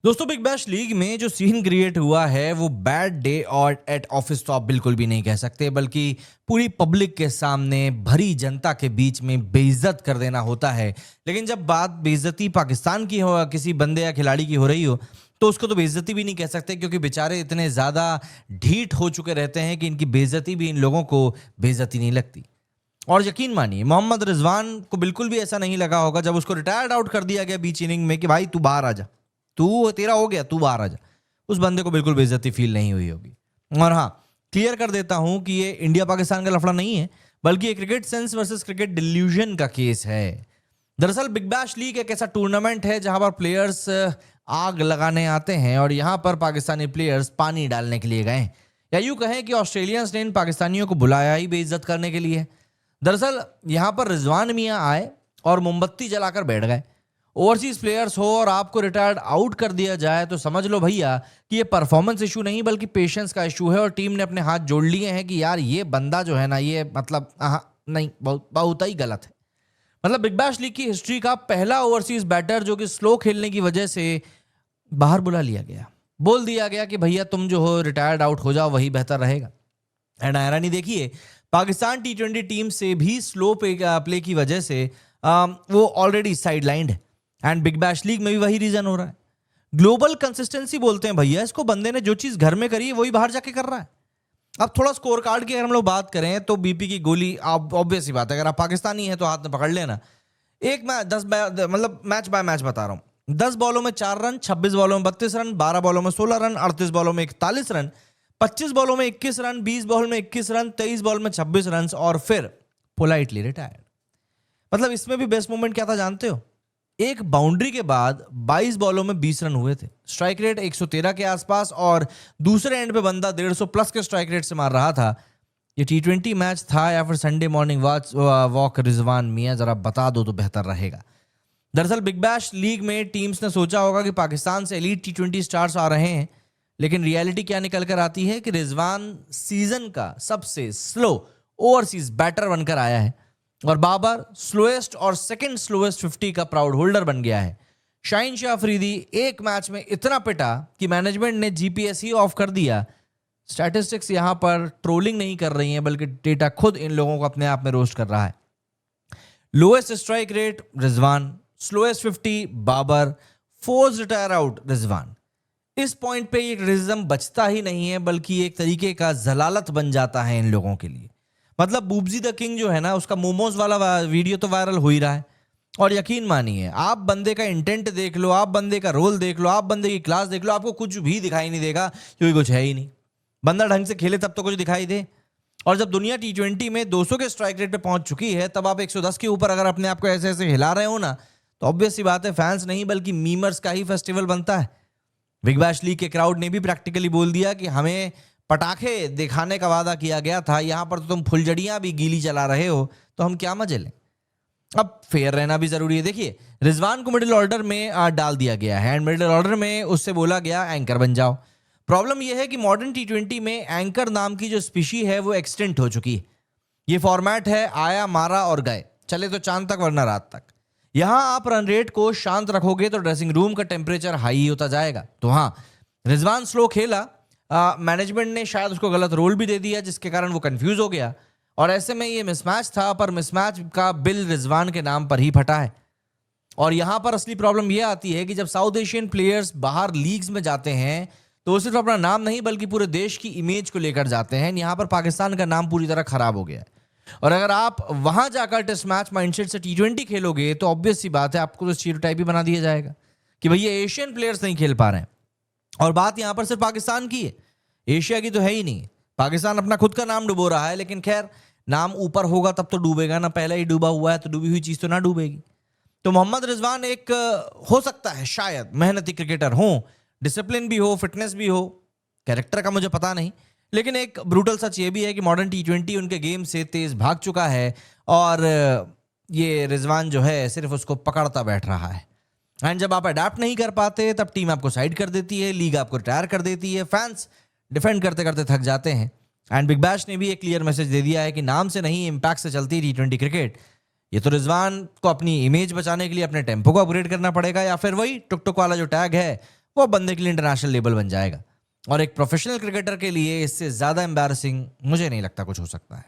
दोस्तों, big bash league में जो सीन क्रिएट हुआ है वो बैड डे और एट ऑफिस तो आप बिल्कुल भी नहीं कह सकते, बल्कि पूरी पब्लिक के सामने भरी जनता के बीच में बेइज्जत कर देना होता है। लेकिन जब बात बेइज्जती पाकिस्तान की हो, किसी बंदे या खिलाड़ी की हो रही हो, तो उसको तो बेइज्जती भी नहीं कह सकते, क्योंकि बेचारे इतने ज़्यादा ढीठ हो चुके रहते हैं कि इनकी बेइज्जती भी इन लोगों को बेइज्जती नहीं लगती। और यकीन मानिए, मोहम्मद रिजवान को बिल्कुल भी ऐसा नहीं लगा होगा जब उसको रिटायर्ड आउट कर दिया गया बीच इनिंग में कि भाई तू बाहर आ जा, तू तेरा हो गया, तू बाहर आ जा। उस बंदे को बिल्कुल बेइज्जती फील नहीं हुई होगी। और हाँ, क्लियर कर देता हूं कि ये इंडिया पाकिस्तान का लफड़ा नहीं है, बल्कि ये cricket sense versus cricket delusion का केस है। दरअसल बिग बैश लीग एक ऐसा टूर्नामेंट है जहां पर प्लेयर्स आग लगाने आते हैं, और यहां पर पाकिस्तानी प्लेयर्स पानी डालने के लिए गए हैं। या यूं कहें कि ऑस्ट्रेलियंस ने इन पाकिस्तानियों को बुलाया ही बेइज्जत करने के लिए। दरअसल यहां पर रिजवान मियां आए और मोमबत्ती जलाकर बैठ गए। ओवरसीज प्लेयर्स हो और आपको रिटायर्ड आउट कर दिया जाए तो समझ लो भैया कि ये परफॉर्मेंस इशू नहीं बल्कि पेशेंस का इशू है, और टीम ने अपने हाथ जोड़ लिए हैं कि यार ये बंदा जो है ना, ये मतलब नहीं, बहुत बहुत ही गलत है। मतलब बिग बैश लीग की हिस्ट्री का पहला ओवरसीज बैटर जो कि स्लो खेलने की वजह से बाहर बुला लिया गया, बोल दिया गया कि भैया तुम जो हो रिटायर्ड आउट हो जाओ, वही बेहतर रहेगा। एंड आयरनी देखिए, पाकिस्तान टी20 टीम से भी स्लो प्ले की वजह से वो ऑलरेडी साइडलाइंड है, एंड बिग बैश लीग में भी वही रीजन हो रहा है। ग्लोबल कंसिस्टेंसी बोलते हैं भैया इसको। बंदे ने जो चीज घर में करी है वही बाहर जाके कर रहा है। अब थोड़ा स्कोर कार्ड की अगर हम लोग बात करें तो बीपी की गोली, आप ऑब्वियस ही बात है, अगर आप पाकिस्तानी हैं तो हाथ में पकड़ लेना। एक मैच मतलब मैच बाय मैच बता रहा हूं। 10 बॉलों में 4 रन, 26 बॉलों में 32 रन, 12 बॉलों में 16 रन, 38 बॉलों में 41 रन, 25 बॉलों में 21 रन, 20 बॉल में 21 रन, 23 बॉल में 26 रन, और फिर पोलाइटली रिटायर्ड। मतलब इसमें भी बेस्ट मोमेंट क्या था जानते हो? एक बाउंड्री के बाद 22 बॉलों में 20 रन हुए थे, स्ट्राइक रेट 113 के आसपास, और दूसरे एंड पे बंदा 150 प्लस के स्ट्राइक रेट से मार रहा था। ये टी20 मैच था या फिर संडे मॉर्निंग वॉक? रिजवान मियां जरा बता दो तो बेहतर रहेगा। दरअसल बिग बैश लीग में टीम्स ने सोचा होगा कि पाकिस्तान से एलीट टी20 स्टार्स आ रहे हैं, लेकिन रियलिटी क्या निकल कर आती है कि रिजवान सीजन का सबसे स्लो ओवरसीज बैटर बनकर आया है, और बाबर स्लोएस्ट और सेकंड स्लोएस्ट 50 का प्राउड होल्डर बन गया है। शाहीन शाह अफरीदी एक मैच में इतना पिटा कि मैनेजमेंट ने जीपीएस ही ऑफ कर दिया। स्टैटिस्टिक्स यहां पर ट्रोलिंग नहीं कर रही हैं, बल्कि डेटा खुद इन लोगों को अपने आप में रोस्ट कर रहा है। Lowest strike rate Rizwan, slowest 50 Babar, force retire out Rizwan. इस पॉइंट पे ये क्रिटिसिज्म बचता ही नहीं है, बल्कि एक तरीके का जलालत बन जाता है इन लोगों के लिए। मतलब बूबजी द किंग जो है ना, उसका मोमोज वाला वीडियो तो वायरल हो ही रहा है। और यकीन मानिए, आप बंदे का इंटेंट देख लो, आप बंदे का रोल देख लो, आप बंदे की क्लास देख लो, आपको कुछ भी दिखाई नहीं देगा, क्योंकि कुछ है ही नहीं। बंदा ढंग से खेले तब तो कुछ दिखाई दे। और जब दुनिया टी20 में 200 के स्ट्राइक रेट पे पहुंच चुकी है, तब आप 110 के ऊपर अगर अपने आप को ऐसे ऐसे हिला रहे हो ना, तो ऑब्वियस सी बात है फैंस नहीं बल्कि मीमर्स का ही फेस्टिवल बनता है। बिग बैश लीग के क्राउड ने भी प्रैक्टिकली बोल दिया कि हमें पटाखे दिखाने का वादा किया गया था, यहां पर तो तुम फुलझड़ियां भी गीली चला रहे हो, तो हम क्या मजे लें। अब फेयर रहना भी जरूरी है। देखिए, रिजवान को मिडिल ऑर्डर में डाल दिया गया है, एंड मिडिल ऑर्डर में उससे बोला गया एंकर बन जाओ। प्रॉब्लम यह है कि मॉडर्न टी20 में एंकर नाम की जो स्पीशी है वो एक्सटेंट हो चुकी है। ये फॉर्मेट है आया मारा और गए, चले तो चांद तक वरना रात तक। यहां आप रन रेट को शांत रखोगे तो ड्रेसिंग रूम का टेम्परेचर हाई होता जाएगा। तो हाँ, रिजवान स्लो खेला, मैनेजमेंट ने शायद उसको गलत रोल भी दे दिया, जिसके कारण वो कंफ्यूज हो गया, और ऐसे में ये मिसमैच था, पर मिसमैच का बिल रिजवान के नाम पर ही फटा है। और यहां पर असली प्रॉब्लम यह आती है कि जब साउथ एशियन प्लेयर्स बाहर लीग्स में जाते हैं तो वो सिर्फ अपना नाम नहीं बल्कि पूरे देश की इमेज को लेकर जाते हैं। यहां पर पाकिस्तान का नाम पूरी तरह खराब हो गया है, और अगर आप वहां जाकर टेस्ट मैच माइंडसेट से टी20 खेलोगे तो ऑब्वियस सी बात है आपको तो स्टीरियोटाइप भी बना दिया जाएगा कि भैया एशियन प्लेयर्स नहीं खेल पा रहे हैं। और बात यहां पर सिर्फ पाकिस्तान की है, एशिया की तो है ही नहीं। पाकिस्तान अपना खुद का नाम डुबो रहा है, लेकिन खैर, नाम ऊपर होगा तब तो डूबेगा ना, पहले ही डूबा हुआ है तो डूबी हुई चीज तो ना डूबेगी। तो मोहम्मद रिजवान एक हो सकता है शायद मेहनती क्रिकेटर हो, डिसिप्लिन भी हो, फिटनेस भी हो, कैरेक्टर का मुझे पता नहीं, लेकिन एक ब्रूटल सच ये भी है कि मॉडर्न टी20 उनके गेम से तेज भाग चुका है, और ये रिजवान जो है सिर्फ उसको पकड़ता बैठ रहा है। एंड जब आप अडेप्ट नहीं कर पाते तब टीम आपको साइड कर देती है, लीग आपको रिटायर कर देती है, फैंस डिफेंड करते करते थक जाते हैं। एंड बिग बैश ने भी एक क्लियर मैसेज दे दिया है कि नाम से नहीं इंपैक्ट से चलती टी20 क्रिकेट। ये तो रिजवान को अपनी इमेज बचाने के लिए अपने टेम्पो को अपग्रेड करना पड़ेगा, या फिर वही टुक टुक वाला जो टैग है वो बंदे के लिए इंटरनेशनल लेबल बन जाएगा। और एक प्रोफेशनल क्रिकेटर के लिए इससे ज्यादा एम्बैरसिंग मुझे नहीं लगता कुछ हो सकता है।